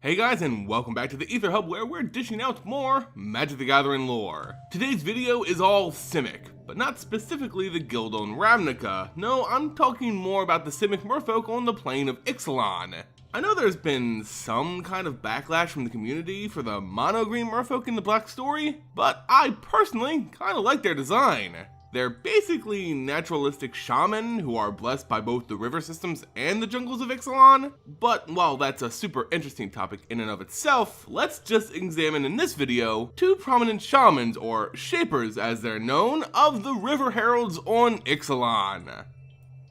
Hey guys, and welcome back to the Aether Hub, where we're dishing out more Magic the Gathering lore. Today's video is all Simic, but not specifically the guild on Ravnica. No, I'm talking more about the Simic Merfolk on the plane of Ixalan. I know there's been some kind of backlash from the community for the mono-green merfolk in the Black story, but I personally kinda like their design. They're basically naturalistic shaman who are blessed by both the river systems and the jungles of Ixalan. But while that's a super interesting topic in and of itself, let's just examine in this video two prominent shamans, or shapers as they're known, of the River Heralds on Ixalan.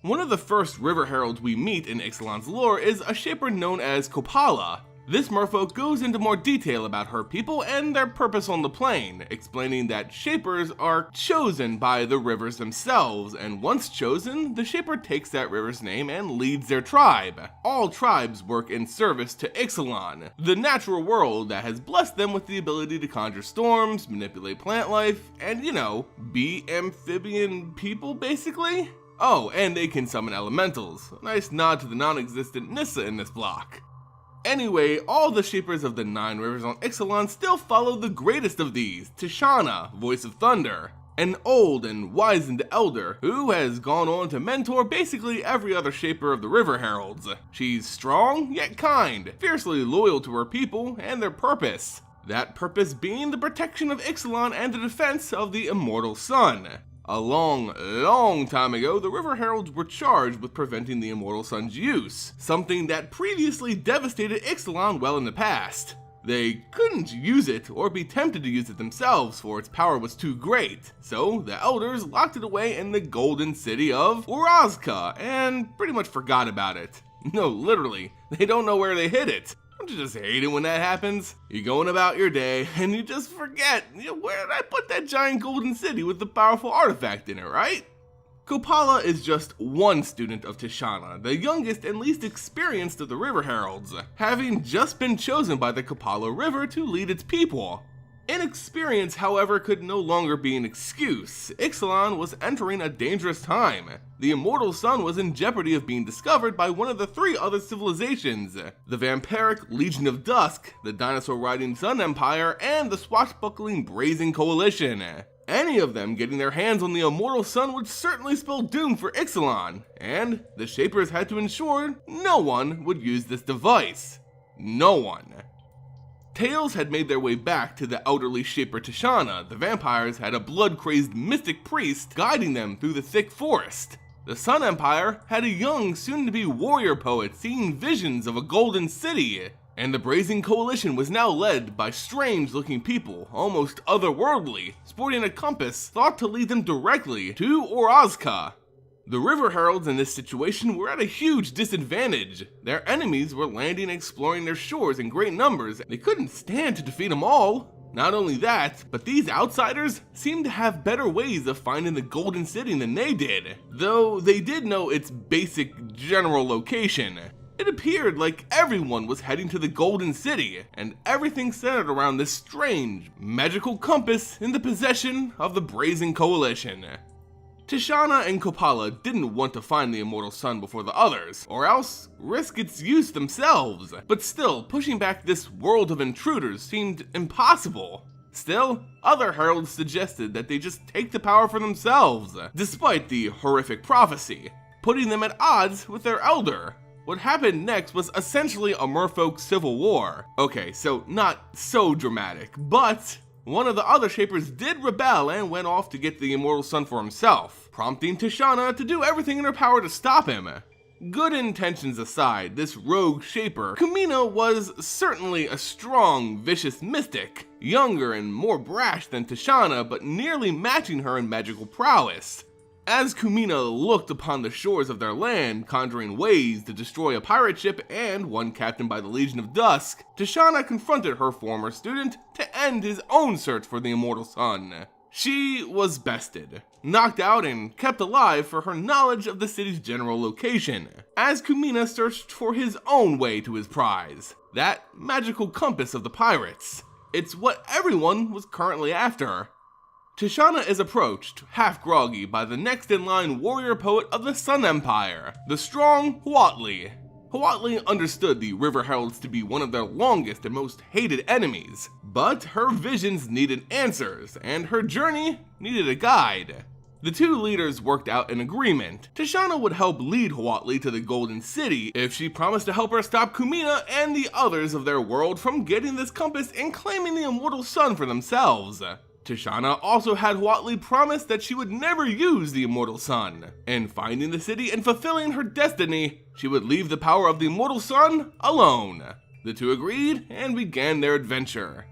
One of the first River Heralds we meet in Ixalan's lore is a shaper known as Kopala. This merfolk goes into more detail about her people and their purpose on the plane, explaining that shapers are chosen by the rivers themselves, and once chosen, the shaper takes that river's name and leads their tribe. All tribes work in service to Ixalan, the natural world that has blessed them with the ability to conjure storms, manipulate plant life, and be amphibian people basically? Oh, and they can summon elementals. A nice nod to the non-existent Nissa in this block. Anyway, all the shapers of the 9 rivers on Ixalan still follow the greatest of these, Tishana, Voice of Thunder, an old and wizened elder who has gone on to mentor basically every other shaper of the River Heralds. She's strong, yet kind, fiercely loyal to her people and their purpose. That purpose being the protection of Ixalan and the defense of the Immortal Sun. A long time ago, the River Heralds were charged with preventing the Immortal Sun's use, something that previously devastated Ixalan well in the past. They couldn't use it or be tempted to use it themselves, for its power was too great, so the elders locked it away in the golden city of Urazka and pretty much forgot about it. No, literally, they don't know where they hid it. Don't you just hate it when that happens? You're going about your day, and you just forget, where did I put that giant golden city with the powerful artifact in it, right? Kopala is just one student of Tishana, the youngest and least experienced of the River Heralds, having just been chosen by the Kopala River to lead its people. Inexperience, however, could no longer be an excuse. Ixalan was entering a dangerous time. The Immortal Sun was in jeopardy of being discovered by one of the 3 other civilizations, the vampiric Legion of Dusk, the dinosaur-riding Sun Empire, and the swashbuckling Brazen Coalition. Any of them getting their hands on the Immortal Sun would certainly spell doom for Ixalan, and the Shapers had to ensure no one would use this device. No one. Tales had made their way back to the elderly shaper Tishana. The vampires had a blood-crazed mystic priest guiding them through the thick forest. The Sun Empire had a young, soon-to-be warrior poet seeing visions of a golden city. And the Brazen Coalition was now led by strange-looking people, almost otherworldly, sporting a compass thought to lead them directly to Urazka. The River Heralds in this situation were at a huge disadvantage. Their enemies were landing and exploring their shores in great numbers. They couldn't stand to defeat them all. Not only that, but these outsiders seemed to have better ways of finding the Golden City than they did, though they did know its basic general location. It appeared like everyone was heading to the Golden City, and everything centered around this strange, magical compass in the possession of the Brazen Coalition. Tishana and Kopala didn't want to find the Immortal Sun before the others, or else risk its use themselves, but still, pushing back this world of intruders seemed impossible. Still, other heralds suggested that they just take the power for themselves, despite the horrific prophecy, putting them at odds with their elder. What happened next was essentially a merfolk civil war. Okay, so not so dramatic, but one of the other shapers did rebel and went off to get the Immortal Sun for himself, prompting Tishana to do everything in her power to stop him. Good intentions aside, this rogue shaper, Kumina was certainly a strong, vicious mystic, younger and more brash than Tishana, but nearly matching her in magical prowess. As Kumina looked upon the shores of their land, conjuring ways to destroy a pirate ship and one captained by the Legion of Dusk, Tishana confronted her former student to end his own search for the Immortal Sun. She was bested, knocked out, and kept alive for her knowledge of the city's general location, as Kumina searched for his own way to his prize, that magical compass of the pirates. It's what everyone was currently after. Tishana is approached, half groggy, by the next in line warrior poet of the Sun Empire, the strong Huatli. Huatli understood the River Heralds to be one of their longest and most hated enemies, but her visions needed answers, and her journey needed a guide. The two leaders worked out an agreement. Tishana would help lead Huatli to the Golden City if she promised to help her stop Kumina and the others of their world from getting this compass and claiming the Immortal Sun for themselves. Tishana also had Huatli promise that she would never use the Immortal Sun. In finding the city and fulfilling her destiny, she would leave the power of the Immortal Sun alone. The two agreed and began their adventure.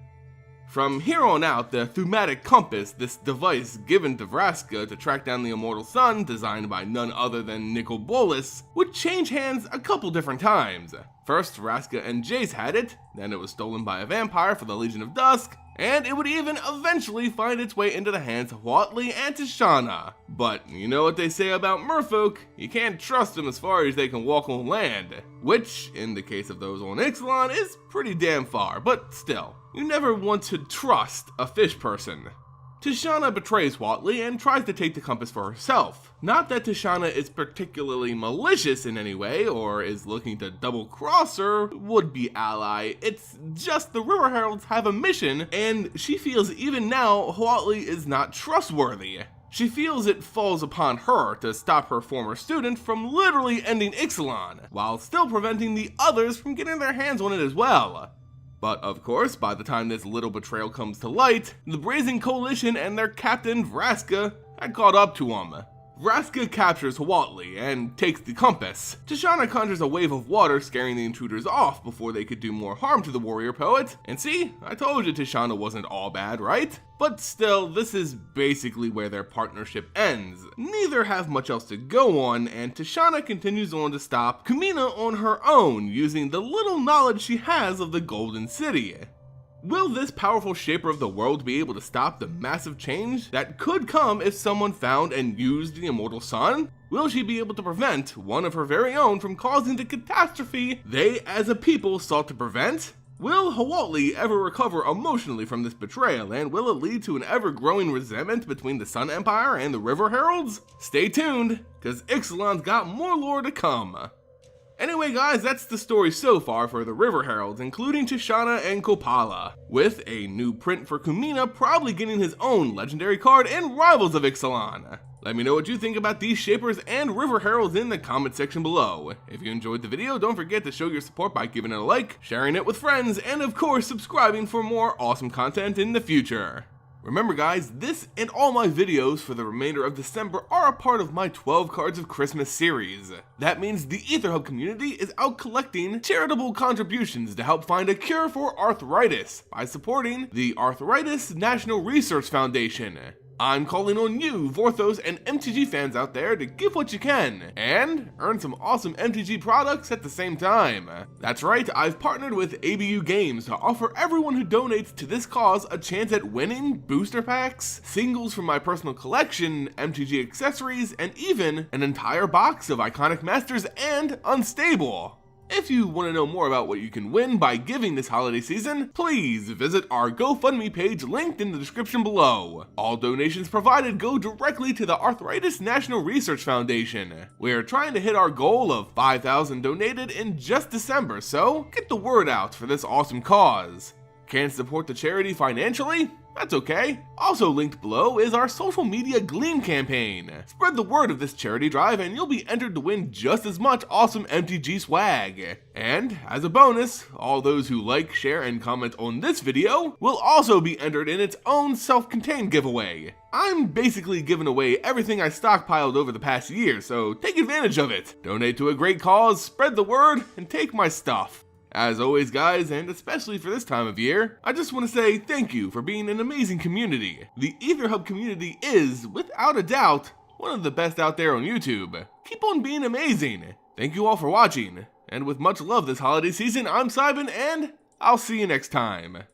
From here on out, the thematic compass, this device given to Vraska to track down the Immortal Sun, designed by none other than Nicol Bolas, would change hands a couple different times. First, Vraska and Jace had it, then it was stolen by a vampire for the Legion of Dusk, and it would even eventually find its way into the hands of Huatli and Tishana. But you know what they say about merfolk, you can't trust them as far as they can walk on land. Which, in the case of those on Ixalan, is pretty damn far, but still, you never want to trust a fish person. Tishana betrays Huatli and tries to take the compass for herself. Not that Tishana is particularly malicious in any way, or is looking to double-cross her would-be ally, it's just the River Heralds have a mission, and she feels even now Huatli is not trustworthy. She feels it falls upon her to stop her former student from literally ending Ixalan, while still preventing the others from getting their hands on it as well. But of course, by the time this little betrayal comes to light, the Brazen Coalition and their captain Vraska had caught up to him. Vraska captures Huatli and takes the compass. Tishana conjures a wave of water, scaring the intruders off before they could do more harm to the warrior poet. And see, I told you Tishana wasn't all bad, right? But still, this is basically where their partnership ends. Neither have much else to go on, and Tishana continues on to stop Kumina on her own, using the little knowledge she has of the Golden City. Will this powerful shaper of the world be able to stop the massive change that could come if someone found and used the Immortal Sun? Will she be able to prevent one of her very own from causing the catastrophe they as a people sought to prevent? Will Huatli ever recover emotionally from this betrayal, and will it lead to an ever-growing resentment between the Sun Empire and the River Heralds? Stay tuned, cause Ixalan's got more lore to come. Anyway guys, that's the story so far for the River Heralds, including Tishana and Kopala, with a new print for Kumina probably getting his own legendary card in Rivals of Ixalan. Let me know what you think about these shapers and River Heralds in the comment section below. If you enjoyed the video, don't forget to show your support by giving it a like, sharing it with friends, and of course subscribing for more awesome content in the future. Remember guys, this and all my videos for the remainder of December are a part of my 12 Cards of Christmas series. That means the Aether Hub community is out collecting charitable contributions to help find a cure for arthritis by supporting the Arthritis National Research Foundation. I'm calling on you, Vorthos and MTG fans out there to give what you can, and earn some awesome MTG products at the same time. That's right, I've partnered with ABU Games to offer everyone who donates to this cause a chance at winning booster packs, singles from my personal collection, MTG accessories, and even an entire box of Iconic Masters and Unstable. If you want to know more about what you can win by giving this holiday season, please visit our GoFundMe page linked in the description below. All donations provided go directly to the Arthritis National Research Foundation. We're trying to hit our goal of 5,000 donated in just December, so get the word out for this awesome cause. Can't support the charity financially? That's okay. Also linked below is our social media Gleam campaign. Spread the word of this charity drive and you'll be entered to win just as much awesome MTG swag. And as a bonus, all those who like, share, and comment on this video will also be entered in its own self-contained giveaway. I'm basically giving away everything I stockpiled over the past year, so take advantage of it. Donate to a great cause, spread the word, and take my stuff. As always guys, and especially for this time of year, I just want to say thank you for being an amazing community. The Aether Hub community is, without a doubt, one of the best out there on YouTube. Keep on being amazing. Thank you all for watching, and with much love this holiday season, I'm Simon, and I'll see you next time.